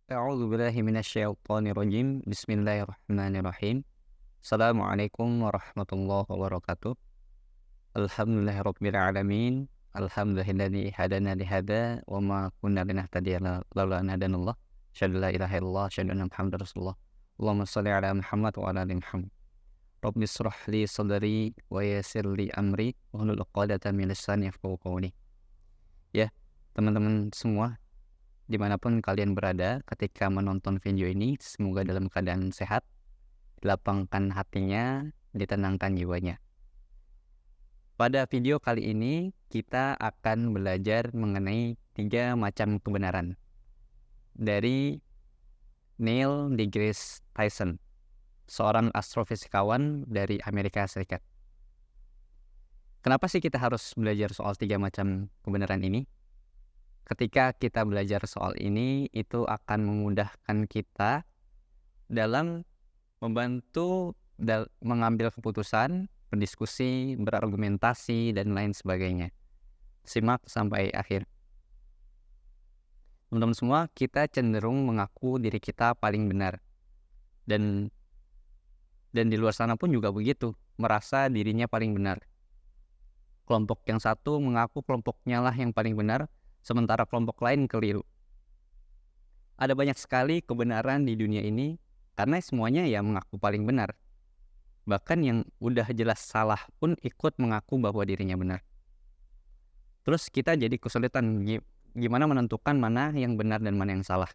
A'udzubillahi minasyaitonirrajim. Bismillahirrahmanirrahim. Assalamualaikum warahmatullahi wabarakatuh. Alhamdulillahirabbil alamin. Alhamdulillahilladzi hadana li hadza wa ma kunna linahtadiya laula an hadanallah. Asyhadu la ilaha illallah, asyhadu anna Muhammadar Rasulullah. Allahumma shalli ala Muhammad wa ala ali Muhammad. Rabbi shrah li sadri wa yassir li amri wahlul 'uqdatam min lisani yafqahu qawli. Ya, teman-teman semua dimanapun kalian berada ketika menonton video ini, semoga dalam keadaan sehat, dilapangkan hatinya, ditenangkan jiwanya. Pada video kali ini, kita akan belajar mengenai 3 macam kebenaran dari Neil deGrasse Tyson, seorang astrofisikawan dari Amerika Serikat. Kenapa sih kita harus belajar soal 3 macam kebenaran ini? Ketika kita belajar soal ini, itu akan memudahkan kita dalam membantu mengambil keputusan, berdiskusi, berargumentasi, dan lain sebagainya. Simak sampai akhir. Teman-teman semua, kita cenderung mengaku diri kita paling benar. Dan di luar sana pun juga begitu, merasa dirinya paling benar. Kelompok yang satu mengaku kelompoknya lah yang paling benar, sementara kelompok lain keliru. Ada banyak sekali kebenaran di dunia ini karena semuanya ya mengaku paling benar. Bahkan yang udah jelas salah pun ikut mengaku bahwa dirinya benar. Terus kita jadi kesulitan gimana menentukan mana yang benar dan mana yang salah.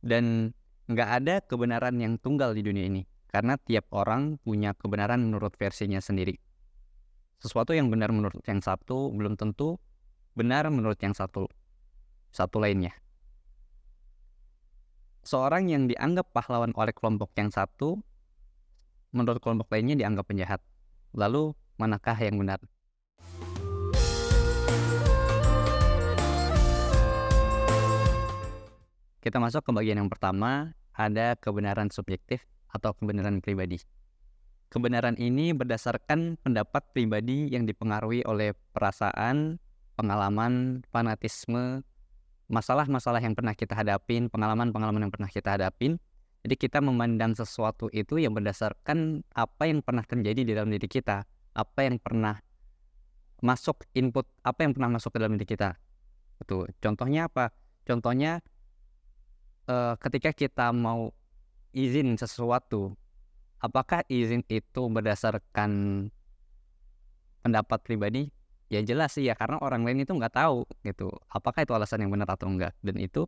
Dan nggak ada kebenaran yang tunggal di dunia ini karena tiap orang punya kebenaran menurut versinya sendiri. Sesuatu yang benar menurut yang satu belum tentu benar menurut yang satu lainnya. Seorang yang dianggap pahlawan oleh kelompok yang satu, menurut kelompok lainnya dianggap penjahat. Lalu, manakah yang benar? Kita masuk ke bagian yang pertama, ada kebenaran subjektif atau kebenaran pribadi. Kebenaran ini berdasarkan pendapat pribadi yang dipengaruhi oleh perasaan, pengalaman, fanatisme, masalah-masalah yang pernah kita hadapin, pengalaman-pengalaman yang pernah kita hadapin. Jadi kita memandang sesuatu itu yang berdasarkan apa yang pernah terjadi di dalam diri kita, apa yang pernah masuk input, apa yang pernah masuk ke dalam diri kita. Itu contohnya apa? Contohnya ketika kita mau izin sesuatu, apakah izin itu berdasarkan pendapat pribadi? Ya jelas sih ya, karena orang lain itu nggak tahu gitu, apakah itu alasan yang benar atau enggak, dan itu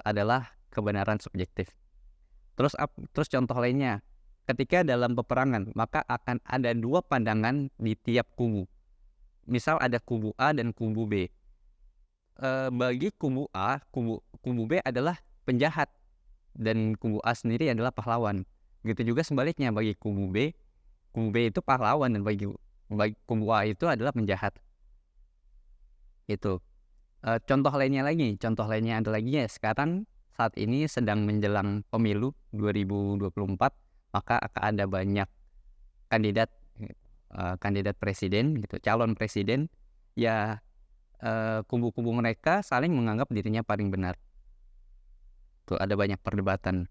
adalah kebenaran subjektif. Terus contoh lainnya, ketika dalam peperangan, maka akan ada 2 pandangan di tiap kubu. Misal ada kubu A dan kubu B. Bagi kubu A, kubu B adalah penjahat, dan kubu A sendiri adalah pahlawan. Begitu juga sebaliknya, bagi kubu B itu pahlawan, dan bagi kubu A itu adalah penjahat. Itu. Contoh lainnya ada lagi ya, sekarang saat ini sedang menjelang pemilu 2024, maka akan ada banyak kandidat presiden gitu, calon presiden. Ya, kubu-kubu mereka saling menganggap dirinya paling benar. Tuh ada banyak perdebatan.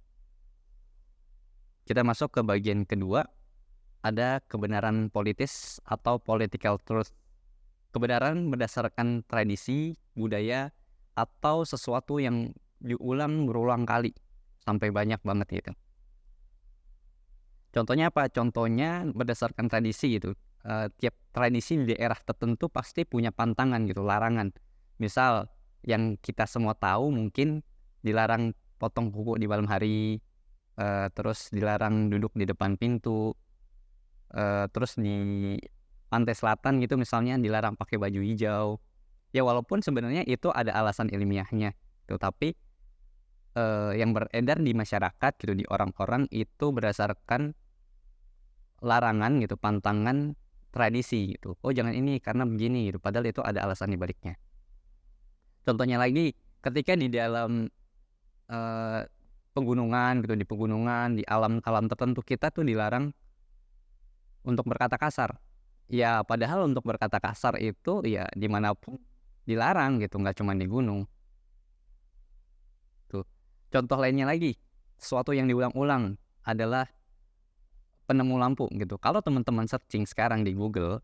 Kita masuk ke bagian kedua, ada kebenaran politis atau political truth. Kebenaran berdasarkan tradisi, budaya, atau sesuatu yang diulang berulang kali sampai banyak banget gitu. Contohnya apa? Contohnya berdasarkan tradisi gitu. Tiap tradisi di daerah tertentu pasti punya pantangan gitu, larangan. Misal yang kita semua tahu mungkin dilarang potong kuku di malam hari, terus dilarang duduk di depan pintu, terus di pantai selatan gitu misalnya dilarang pakai baju hijau. Ya walaupun sebenarnya itu ada alasan ilmiahnya, tapi yang beredar di masyarakat gitu, di orang-orang itu berdasarkan larangan gitu, pantangan tradisi gitu. Oh jangan ini karena begini gitu, padahal itu ada alasan di baliknya. Contohnya lagi, ketika di dalam pegunungan gitu, di pegunungan, di alam tertentu kita tuh dilarang untuk berkata kasar. Ya padahal untuk berkata kasar itu ya dimanapun dilarang gitu, nggak cuma di gunung. Contoh lainnya lagi, sesuatu yang diulang-ulang adalah penemu lampu gitu. Kalau teman-teman searching sekarang di Google,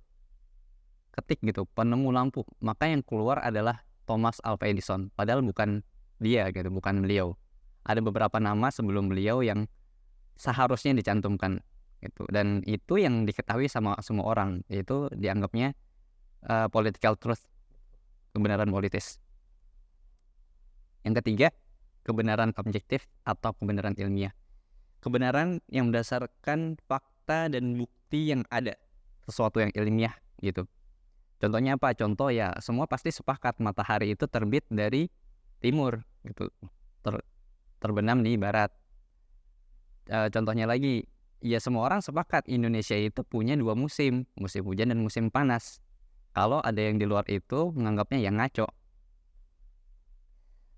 ketik gitu penemu lampu, maka yang keluar adalah Thomas Alva Edison. Padahal bukan dia gitu, bukan beliau. Ada beberapa nama sebelum beliau yang seharusnya dicantumkan gitu. Dan itu yang diketahui sama semua orang, yaitu dianggapnya political truth, kebenaran politis. Yang ketiga, kebenaran objektif atau kebenaran ilmiah. Kebenaran yang berdasarkan fakta dan bukti yang ada, sesuatu yang ilmiah gitu. Contohnya apa? Contoh ya, semua pasti sepakat matahari itu terbit dari timur gitu, terbenam di barat. Contohnya lagi, ya semua orang sepakat Indonesia itu punya 2 musim, musim hujan dan musim panas. Kalau ada yang di luar itu menganggapnya yang ngaco.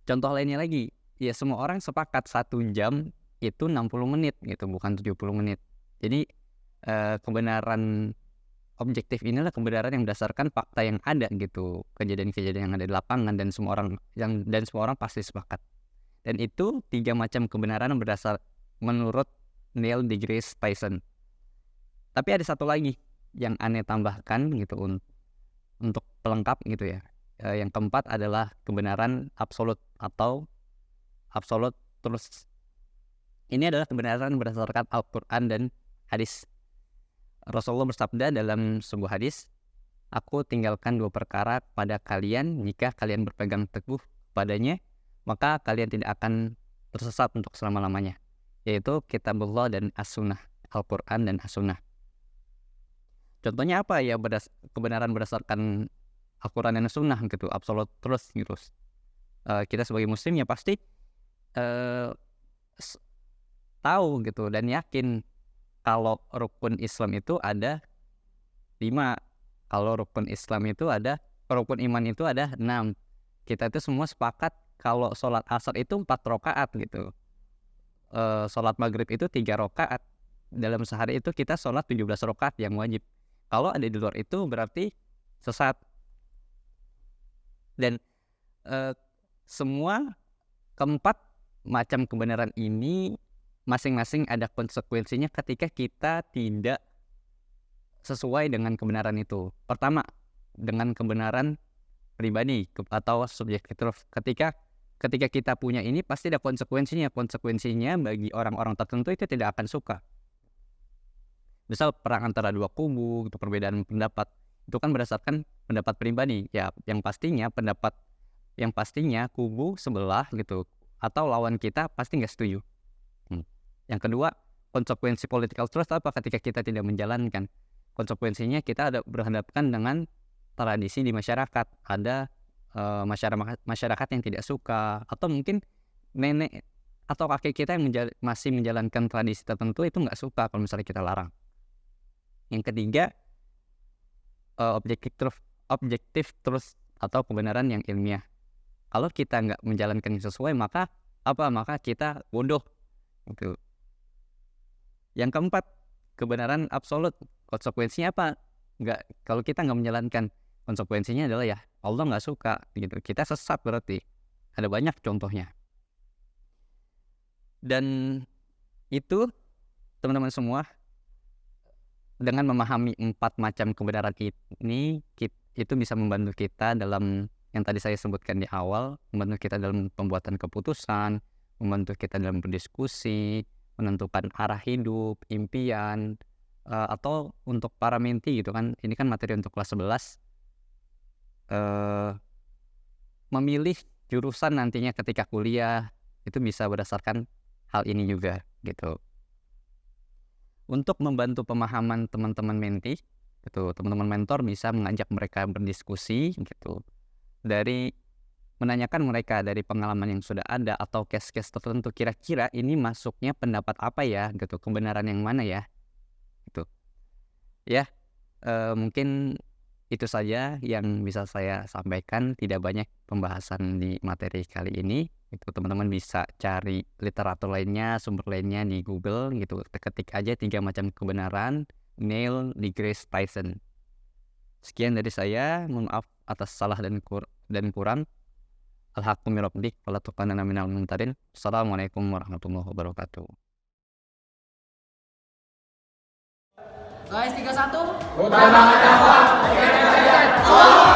Contoh lainnya lagi, ya semua orang sepakat 1 jam itu 60 menit gitu, bukan 70 menit. Jadi kebenaran objektif inilah kebenaran yang berdasarkan fakta yang ada gitu, kejadian-kejadian yang ada di lapangan dan semua orang pasti sepakat. Dan itu 3 macam kebenaran yang berdasar menurut Neil deGrasse Tyson. Tapi ada satu lagi yang aneh tambahkan gitu untuk pelengkap gitu ya. Yang keempat adalah kebenaran absolut atau absolute truth. Ini adalah kebenaran berdasarkan Al-Quran dan hadis. Rasulullah bersabda dalam sebuah hadis, "Aku tinggalkan 2 perkara pada kalian, jika kalian berpegang teguh padanya, maka kalian tidak akan tersesat untuk selama-lamanya." Yaitu Kitabullah dan As-Sunnah, Al-Quran dan As-Sunnah. Contohnya apa ya kebenaran berdasarkan Al-Quran dan As-Sunnah gitu, absolute truth gitu. Kita sebagai muslim ya pasti tahu gitu dan yakin kalau rukun Islam itu ada 5. Kalau rukun iman itu ada 6. Kita itu semua sepakat kalau sholat asar itu 4 rakaat gitu. Sholat maghrib itu 3 rakaat. Dalam sehari itu kita sholat 17 rakaat yang wajib. Kalau ada di luar itu berarti sesat. Dan semua keempat macam kebenaran ini masing-masing ada konsekuensinya ketika kita tidak sesuai dengan kebenaran itu. Pertama, dengan kebenaran pribadi atau subjektif. Ketika kita punya ini pasti ada konsekuensinya. Konsekuensinya bagi orang-orang tertentu itu tidak akan suka. Misal perang antara 2 kubu, itu perbedaan pendapat. Itu kan berdasarkan pendapat pribadi. Ya, yang pastinya kubu sebelah gitu atau lawan kita pasti nggak setuju. Yang kedua, konsekuensi political truth apa ketika kita tidak menjalankan? Konsekuensinya kita ada berhadapan dengan tradisi di masyarakat. Ada masyarakat yang tidak suka, atau mungkin nenek atau kakek kita yang masih menjalankan tradisi tertentu itu nggak suka kalau misalnya kita larang. Yang ketiga, objektif truth atau kebenaran yang ilmiah. Kalau kita nggak menjalankan yang sesuai, maka kita bodoh gitu. Yang keempat, kebenaran absolut. Konsekuensinya apa? Kalau kita nggak menjalankan, konsekuensinya adalah ya Allah nggak suka gitu. Kita sesat berarti. Ada banyak contohnya. Dan itu teman-teman semua, dengan memahami 4 macam kebenaran ini, itu bisa membantu kita dalam yang tadi saya sebutkan di awal, membantu kita dalam pembuatan keputusan, membantu kita dalam berdiskusi, menentukan arah hidup, impian, atau untuk para menti gitu kan, ini kan materi untuk kelas 11, memilih jurusan nantinya ketika kuliah, itu bisa berdasarkan hal ini juga gitu. Untuk membantu pemahaman teman-teman menti gitu, teman-teman mentor bisa mengajak mereka berdiskusi gitu, dari menanyakan mereka dari pengalaman yang sudah ada atau case-case tertentu, kira-kira ini masuknya pendapat apa ya gitu, kebenaran yang mana ya gitu ya. Mungkin itu saja yang bisa saya sampaikan. Tidak banyak pembahasan di materi kali ini itu. Teman-teman bisa cari literatur lainnya, sumber lainnya di Google gitu, ketik aja 3 macam kebenaran Neil deGrasse Tyson. Sekian dari saya, mohon maaf atas salah dan kurang. Al-haqqu min rabbik wa la takunanna minal mumtarin. Assalamualaikum warahmatullahi wabarakatuh. Guys, 3-1. Utama dakwah, Allah.